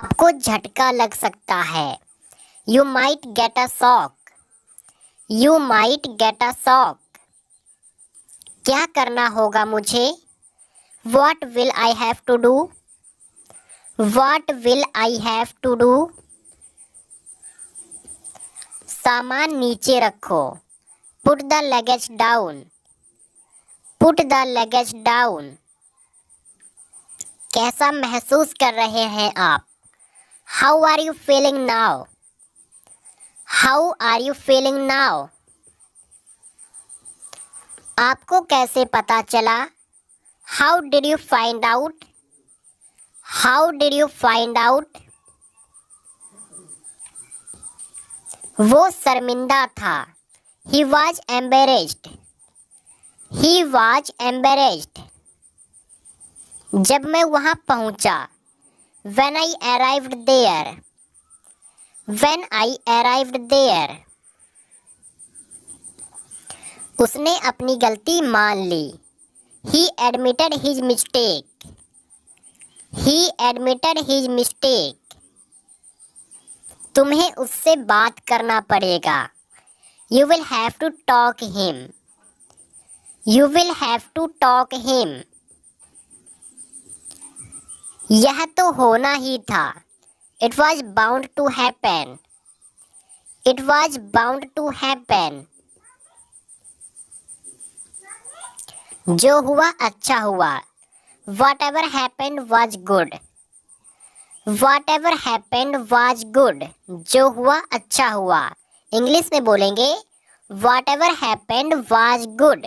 आपको झटका लग सकता है। You might get a shock. You might get a shock. क्या करना होगा मुझे? What will I have to do? What will I have to do? सामान नीचे रखो। Put the luggage down. Put the luggage down. कैसा महसूस कर रहे हैं आप? How are you feeling now? How are you feeling now? आपको कैसे पता चला? How did you find out? How did you find out? वो शर्मिंदा था। He was embarrassed. He was embarrassed. जब मैं वहाँ पहुँचा। When I arrived there. When I arrived there. उसने अपनी गलती मान ली। He admitted his mistake. He admitted his mistake. तुम्हें उससे बात करना पड़ेगा। You will have to talk him. You will have to talk him. यह तो होना ही था। It was bound to happen. It was bound to happen. जो हुआ अच्छा हुआ। Whatever happened was good. Whatever happened was good. जो हुआ अच्छा हुआ। इंग्लिश में बोलेंगे Whatever happened was good.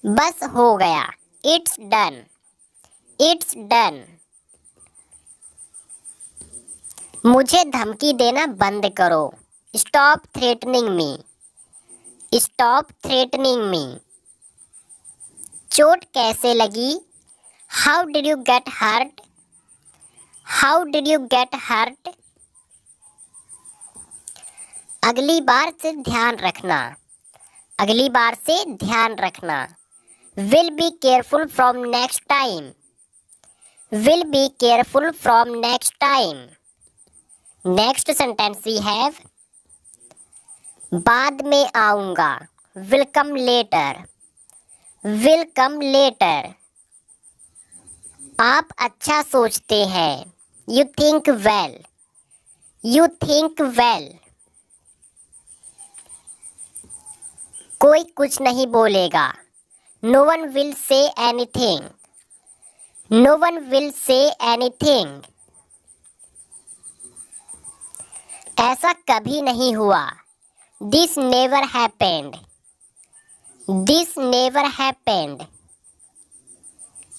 बस हो गया। It's done. It's done. मुझे धमकी देना बंद करो। Stop threatening me. Stop threatening me. चोट कैसे लगी? How did you get hurt? How did you get hurt? अगली बार से ध्यान रखना। अगली बार से ध्यान रखना। Will be careful from next time. Will be careful from next time. Next sentence we have बाद में आऊँगा। Will come later. Will come later. आप अच्छा सोचते हैं। You think well. You think well. कोई कुछ नहीं बोलेगा। No one will say anything. No one will say anything. ऐसा कभी नहीं हुआ। This never happened. This never happened.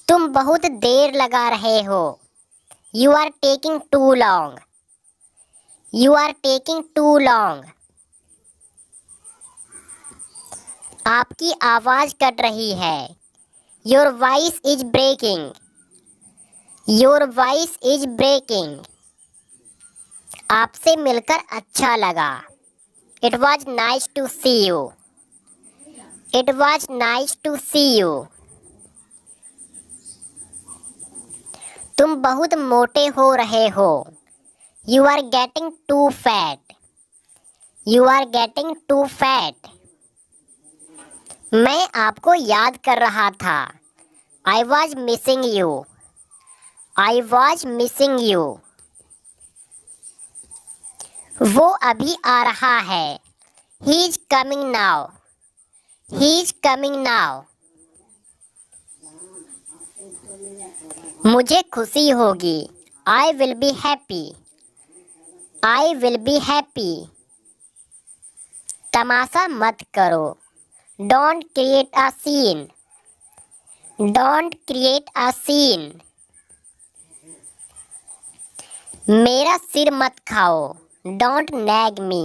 तुम बहुत देर लगा रहे हो। You are taking too long. You are taking too long. आपकी आवाज़ कट रही है। Your voice is breaking. Your voice is breaking. आपसे मिलकर अच्छा लगा। It was nice to see you. It was nice to see you. तुम बहुत मोटे हो रहे हो। You are getting too fat. You are getting too fat. मैं आपको याद कर रहा था। I was missing you. I was missing you. वो अभी आ रहा है। He is coming now. He is coming now. मुझे खुशी होगी। I will be happy. I will be happy. तमाशा मत करो। Don't create a scene. Don't create a scene. मेरा सिर मत खाओ। Don't nag me.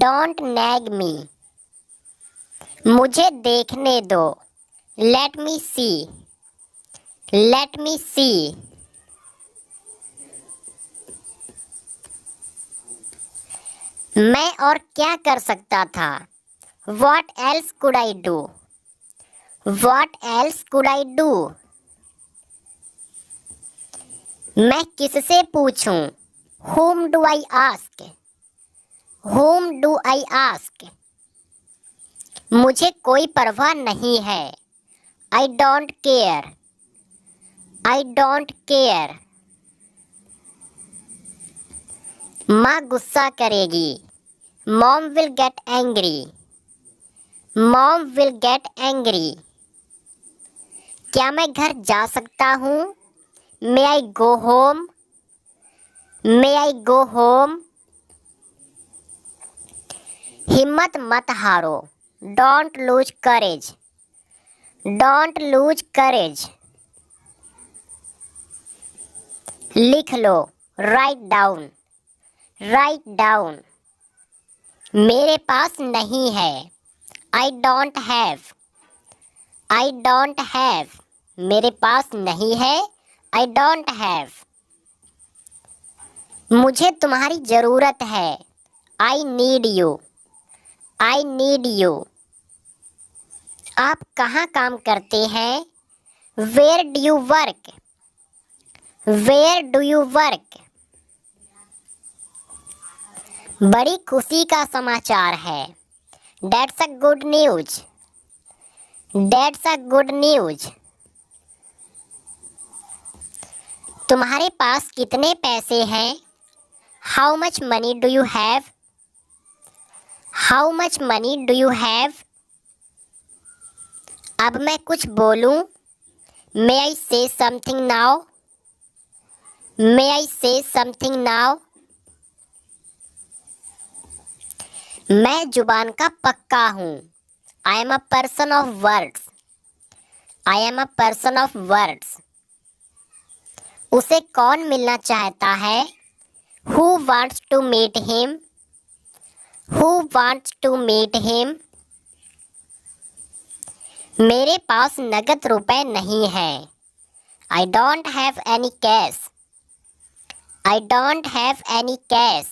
Don't nag me. मुझे देखने दो। Let me see. Let me see. मैं और क्या कर सकता था? What else could I do? What else could I do? मैं किससे पूछूं? Whom do I ask? Whom do I ask? मुझे कोई परवाह नहीं है। I don't care. I don't care. माँ गुस्सा करेगी। Mom will get angry. Mom will get angry. क्या मैं घर जा सकता हूँ? May I go home? May I go home? हिम्मत मत हारो। Don't lose courage. Don't lose courage. लिख लो। Write down. Write down. मेरे पास नहीं है। I don't have. I don't have. मेरे पास नहीं है। I don't have. मुझे तुम्हारी ज़रूरत है। I need you. I need you. आप कहाँ काम करते हैं? Where do you work? Where do you work? बड़ी खुशी का समाचार है। That's a good news. That's a good news. तुम्हारे पास कितने पैसे हैं? How much money do you have? How much money do you have? अब मैं कुछ बोलूं? May I say something now? May I say something now? मैं जुबान का पक्का हूँ। I am a person of words. I am a person of words. उसे कौन मिलना चाहता है? Who wants to meet him? Who wants to meet him? मेरे पास नगद रुपए नहीं है। I don't have any cash. I don't have any cash.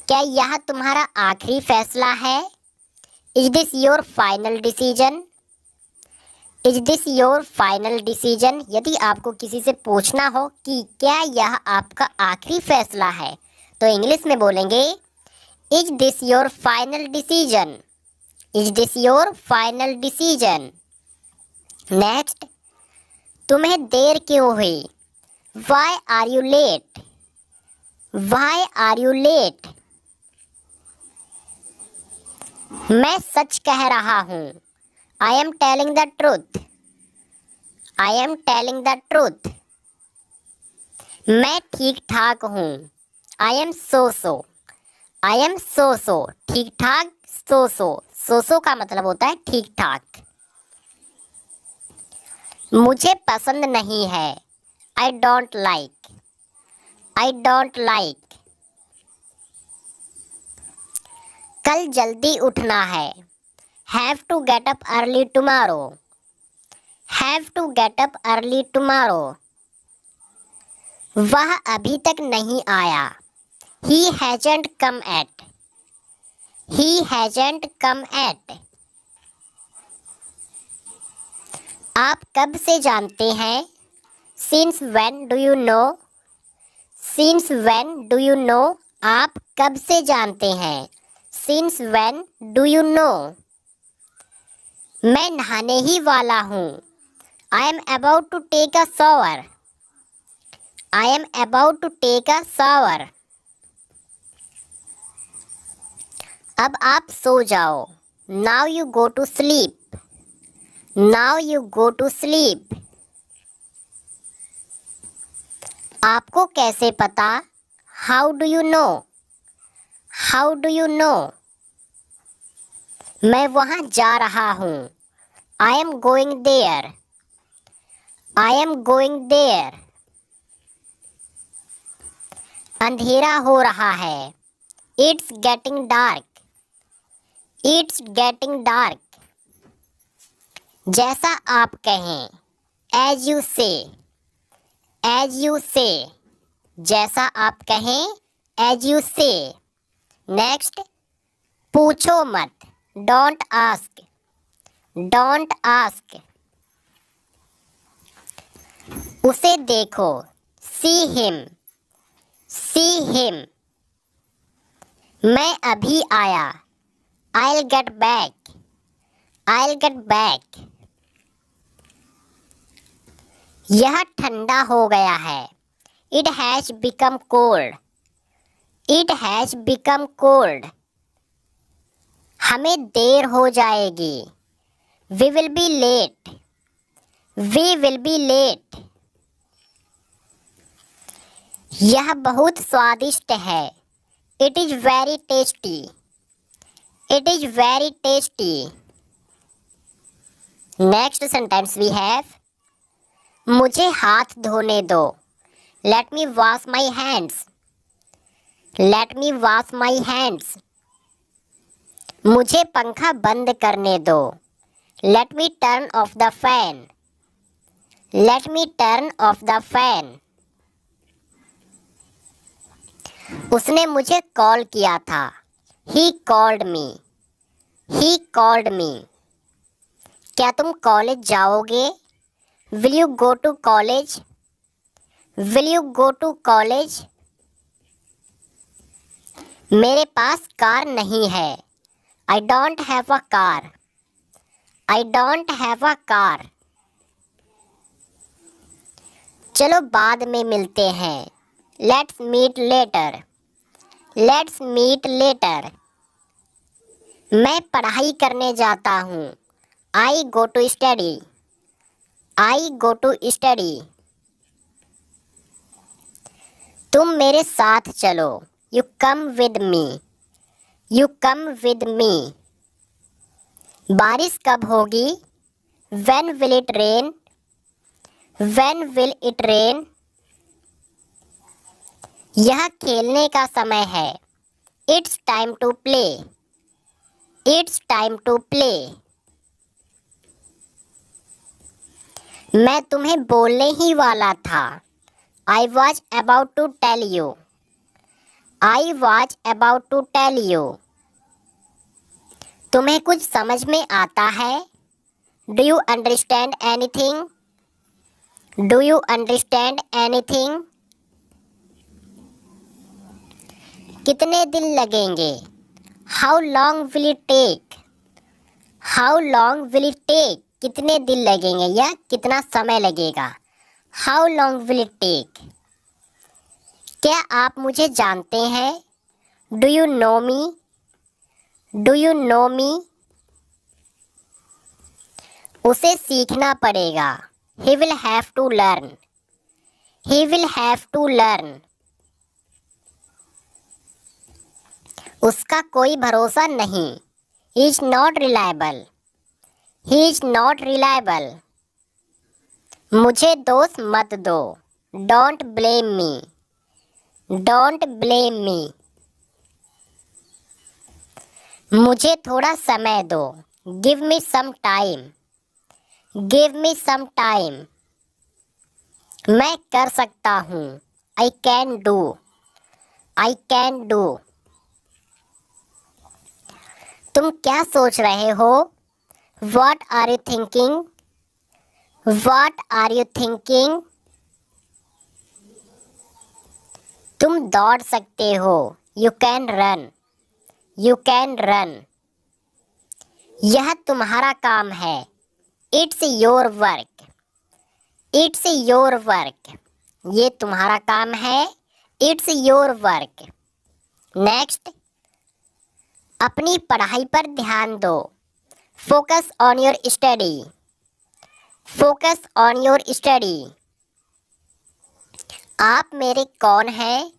क्या यह तुम्हारा आखिरी फैसला है? Is this your final decision? Is this your final decision? यदि आपको किसी से पूछना हो कि क्या यह आपका आखिरी फैसला है, तो इंग्लिश में बोलेंगे Is this your final decision? Is this your final decision? Next, तुम्हें देर क्यों हुई? Why are you late? Why are you late? मैं सच कह रहा हूँ। I am telling the truth. I am telling the truth. मैं ठीक ठाक हूँ। I am so-so. I am so-so. ठीक ठाक so-so. So-so का मतलब होता है ठीक ठाक। मुझे पसंद नहीं है। I don't like. I don't like. कल जल्दी उठना है। Have to get up early tomorrow. Have to get up early tomorrow. वह अभी तक नहीं आया। He hasn't come yet. He hasn't come yet. आप कब से जानते हैं? Since when do you know? Since when do you know? आप कब से जानते हैं? Since when do you know? मैं नहाने ही वाला हूँ। I am about to take a shower. I am about to take a shower. अब आप सो जाओ। Now you go to sleep. Now you go to sleep. आपको कैसे पता? How do you know? How do you know? मैं वहाँ जा रहा हूँ। I am going there. I am going there. अंधेरा हो रहा है। It's getting dark. It's getting dark. जैसा आप कहें। As you say. As you say. जैसा आप कहें। As you say. Next, पूछो मत। Don't ask. Don't ask. उसे देखो, सी हिम, सी हिम। मैं अभी आया, I'll get back, I'll get back। यह ठंडा हो गया है, It has become cold, It has become cold। हमें देर हो जाएगी, We will be late, We will be late। यह बहुत स्वादिष्ट है, It is very tasty, It is very tasty। Next sentence we have, मुझे हाथ धोने दो, Let me wash my hands, Let me wash my hands। मुझे पंखा बंद करने दो, Let me turn off the fan, Let me turn off the fan। उसने मुझे कॉल किया था, He called me, He called me। क्या तुम कॉलेज जाओगे, Will you go to college, Will you go to college। मेरे पास कार नहीं है, I don't have a car, I don't have a car। चलो बाद में मिलते हैं, Let's meet later, Let's meet later। मैं पढ़ाई करने जाता हूँ, I go to study, I go to study। तुम मेरे साथ चलो, You come with me, You come with me। बारिश कब होगी, When will it rain, When will it rain। यह खेलने का समय है, It's time to play, It's time to play। मैं तुम्हें बोलने ही वाला था, I was about to tell you, I was about to tell you। तुम्हें कुछ समझ में आता है, Do you understand anything, Do you understand anything। कितने दिन लगेंगे, How long will it take, How long will it take। कितने दिन लगेंगे या कितना समय लगेगा, How long will it take। क्या आप मुझे जानते हैं, Do you know me, Do you know me। उसे सीखना पड़ेगा, He will have to learn, He will have to learn। उसका कोई भरोसा नहीं, He is not reliable, He is not reliable। मुझे दोष मत दो, Don't blame me, Don't blame me। मुझे थोड़ा समय दो, Give me some time, Give me some time। मैं कर सकता हूँ, I can do, I can do। तुम क्या सोच रहे हो, What are you thinking, What are you thinking। तुम दौड़ सकते हो, You can run, You can run। यह तुम्हारा काम है, It's your work, It's your work। ये तुम्हारा काम है, It's your work। नेक्स्ट, अपनी पढ़ाई पर ध्यान दो, Focus on your study, Focus on your study। आप मेरे कौन हैं,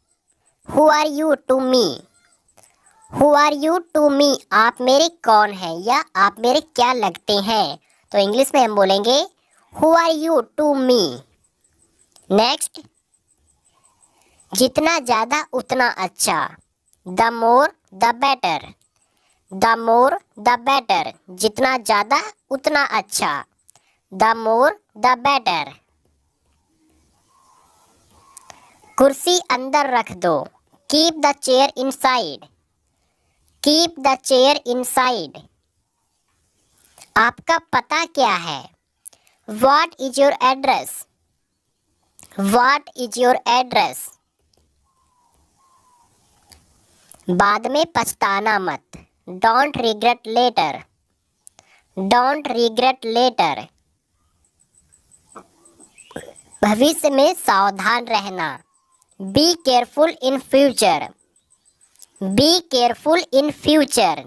Who are you to me, Who are you to me। आप मेरे कौन हैं या आप मेरे क्या लगते हैं, तो इंग्लिश में हम बोलेंगे Who are you to me। Next, जितना ज़्यादा उतना अच्छा, The more the better, The more the better। जितना ज़्यादा उतना अच्छा, The more the better। कुर्सी अंदर रख दो, Keep the chair inside, Keep the chair inside। आपका पता क्या है, What is your address, What is your address? बाद में पछताना मत। Don't regret later. Don't regret later. भविष्य में सावधान रहना। Be careful in future. Be careful in future.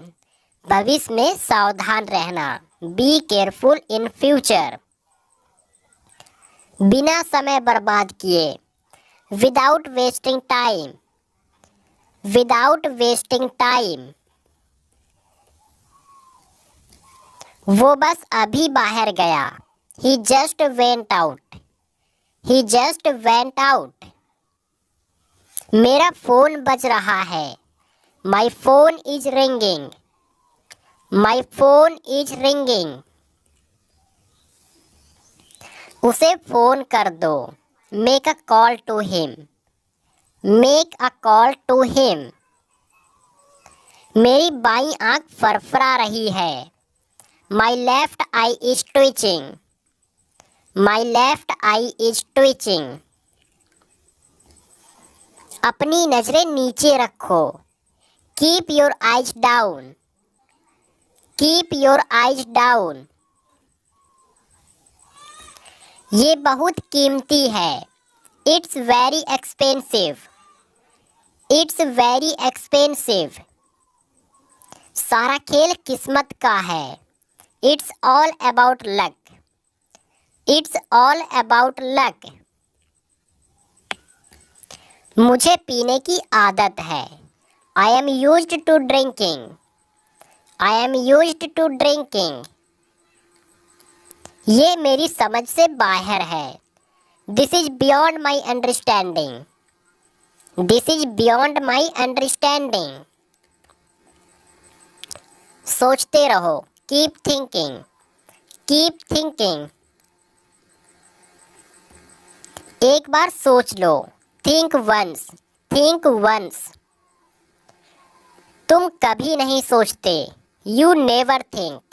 भविष्य में सावधान रहना। Be careful in future. बिना समय बर्बाद किए। Without wasting time. Without wasting time. वो बस अभी बाहर गया। He just went out. He just went out. मेरा फोन बज रहा है। My phone is ringing. My phone is ringing. उसे फोन कर दो। Make a call to him. Make a call to him. मेरी बाईं आंख फरफरा रही है। My left eye is twitching. My left eye is twitching. अपनी नजरें नीचे रखो। Keep your eyes down. Keep your eyes down. ये बहुत कीमती है। It's very expensive. It's very expensive. सारा खेल किस्मत का है। It's all about luck. It's all about luck. मुझे पीने की आदत है। I am used to drinking. I am used to drinking. ये मेरी समझ से बाहर है। This is beyond my understanding. This is beyond my understanding. सोचते रहो। Keep thinking. Keep thinking. एक बार सोच लो। Think once. Think once. तुम कभी नहीं सोचते। You never think.